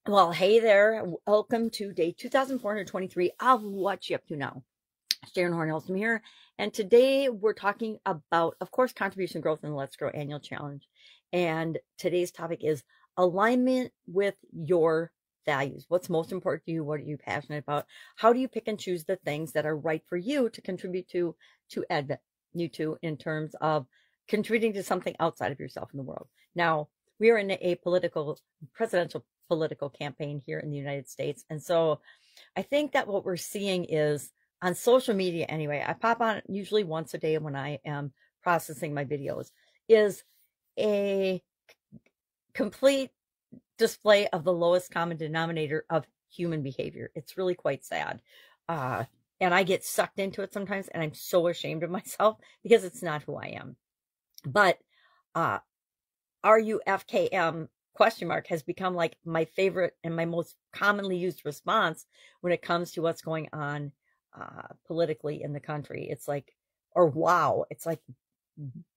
Well, hey there. Welcome to day 2423 of What You Up To Now. Sharon Horne-Ellstrom here. And today we're talking about, of course, contribution growth and Let's Grow annual challenge. And today's topic is alignment with your values. What's most important to you? What are you passionate about? How do you pick and choose the things that are right for you to contribute to add you to in terms of contributing to something outside of yourself in the world? Now, we are in a presidential political campaign here in the United States. And so I think that what we're seeing is on social media anyway, I pop on usually once a day when I am processing my videos, is a complete display of the lowest common denominator of human behavior. It's really quite sad. And I get sucked into it sometimes, and I'm so ashamed of myself because it's not who I am. But RUFKM question mark has become like my favorite and my most commonly used response when it comes to what's going on politically in the country. It's like, or wow, it's like,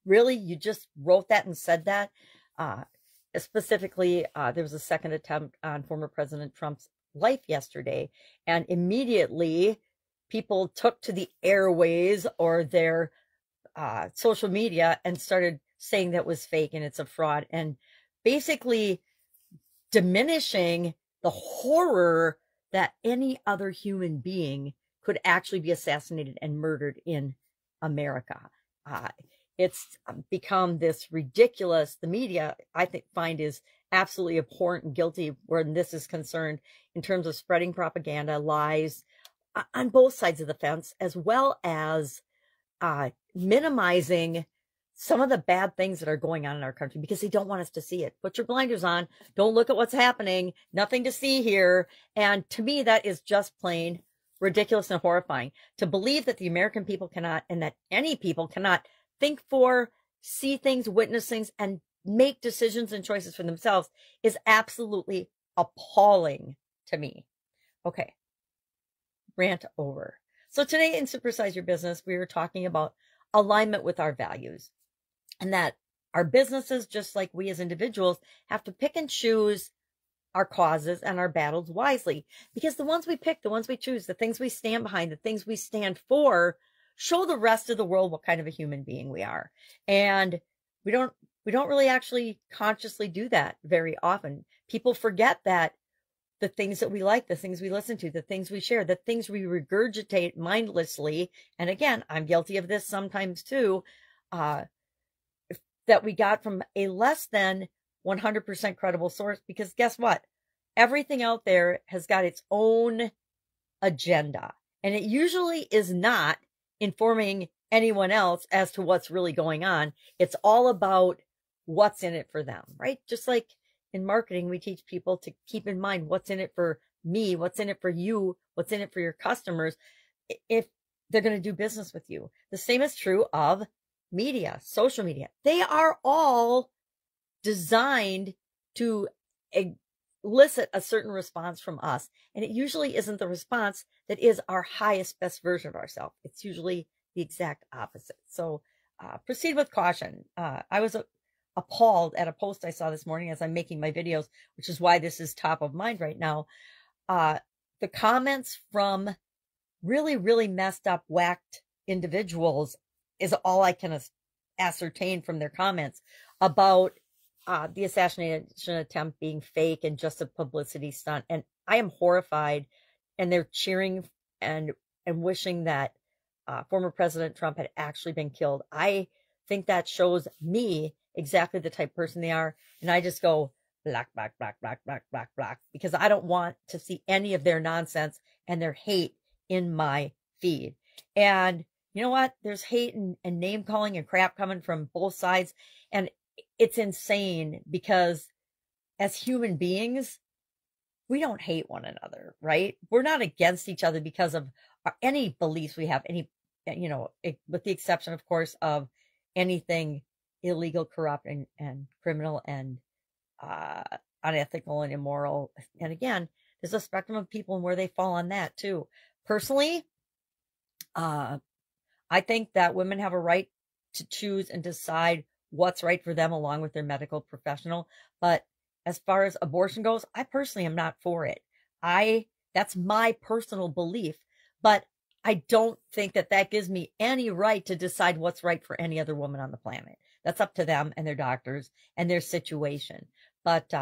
really? You just wrote that and said that? Specifically, there was a second attempt on former President Trump's life yesterday, and immediately people took to the airways or their social media and started saying that was fake and it's a fraud, and basically diminishing the horror that any other human being could actually be assassinated and murdered in America. It's become this ridiculous, the media, I think, find is absolutely abhorrent and guilty when this is concerned in terms of spreading propaganda, lies on both sides of the fence, as well as minimizing some of the bad things that are going on in our country because they don't want us to see it. Put your blinders on. Don't look at what's happening. Nothing to see here. And to me, that is just plain ridiculous and horrifying. To believe that the American people cannot, and that any people cannot think for, see things, witness things, and make decisions and choices for themselves is absolutely appalling to me. Okay. Rant over. So today in Supersize Your Business, we were talking about alignment with our values, and that our businesses, just like we as individuals, have to pick and choose our causes and our battles wisely, because the ones we pick, the ones we choose, the things we stand behind, the things we stand for, show the rest of the world what kind of a human being we are. And we don't really actually consciously do that very often. People forget that the things that we like, the things we listen to, the things we share, the things we regurgitate mindlessly, and again, I'm guilty of this sometimes too, that we got from a less than 100% credible source, because guess what? Everything out there has got its own agenda, and it usually is not informing anyone else as to what's really going on. It's all about what's in it for them, right? Just like in marketing, we teach people to keep in mind what's in it for me, what's in it for you, what's in it for your customers, if they're going to do business with you. The same is true of media, social media. They are all designed to elicit a certain response from us. And it usually isn't the response that is our highest, best version of ourselves. It's usually the exact opposite. So proceed with caution. I was appalled at a post I saw this morning as I'm making my videos, which is why this is top of mind right now. The comments from really, really messed up, whacked individuals is all I can ascertain from their comments about the assassination attempt being fake and just a publicity stunt. And I am horrified, and they're cheering and wishing that former President Trump had actually been killed. I think that shows me exactly the type of person they are. And I just go black, black, black, black, black, black, black, because I don't want to see any of their nonsense and their hate in my feed. And you know what? There's hate and name calling and crap coming from both sides. And it's insane, because as human beings, we don't hate one another, right? We're not against each other because of any beliefs we have, with the exception, of course, of anything illegal, corrupt, and criminal, and unethical and immoral. And again, there's a spectrum of people and where they fall on that too. Personally, I think that women have a right to choose and decide what's right for them along with their medical professional. But as far as abortion goes, I personally am not for it. That's my personal belief, but I don't think that that gives me any right to decide what's right for any other woman on the planet. That's up to them and their doctors and their situation. But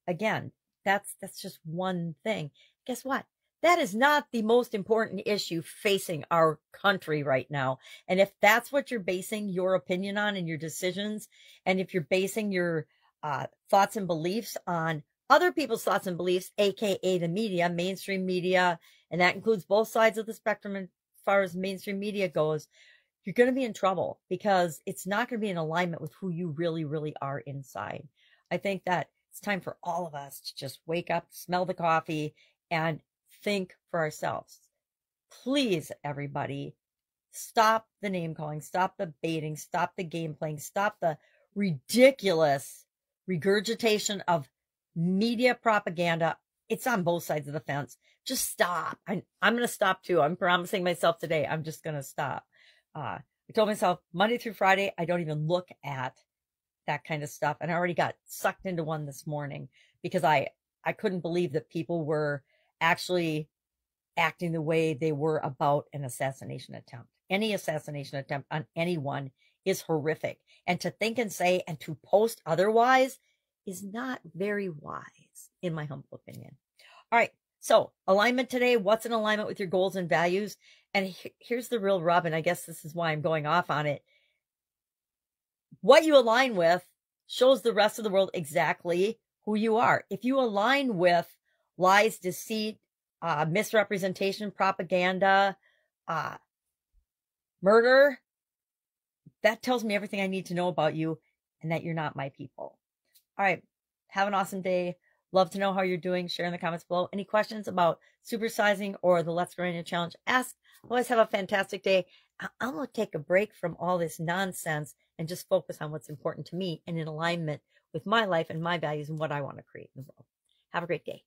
again, that's just one thing. Guess what? That is not the most important issue facing our country right now. And if that's what you're basing your opinion on and your decisions, and if you're basing your thoughts and beliefs on other people's thoughts and beliefs, aka the media, mainstream media, and that includes both sides of the spectrum as far as mainstream media goes, you're going to be in trouble because it's not going to be in alignment with who you really, really are inside. I think that it's time for all of us to just wake up, smell the coffee, and think for ourselves. Please, everybody, stop the name calling, stop the baiting, stop the game playing, stop the ridiculous regurgitation of media propaganda. It's on both sides of the fence. Just stop. I'm going to stop too. I'm promising myself today, I'm just going to stop. I told myself Monday through Friday, I don't even look at that kind of stuff. And I already got sucked into one this morning because I couldn't believe that people were actually acting the way they were about an assassination attempt. Any assassination attempt on anyone is horrific. And to think and say and to post otherwise is not very wise, in my humble opinion. All right. So alignment today, what's in alignment with your goals and values? And here's the real rub, and I guess this is why I'm going off on it. What you align with shows the rest of the world exactly who you are. If you align with lies, deceit, misrepresentation, propaganda, murder, that tells me everything I need to know about you and that you're not my people. All right. Have an awesome day. Love to know how you're doing. Share in the comments below. Any questions about supersizing or the Let's Grow Annual Challenge? Ask. Always have a fantastic day. I'm going to take a break from all this nonsense and just focus on what's important to me and in alignment with my life and my values and what I want to create in the world. Have a great day.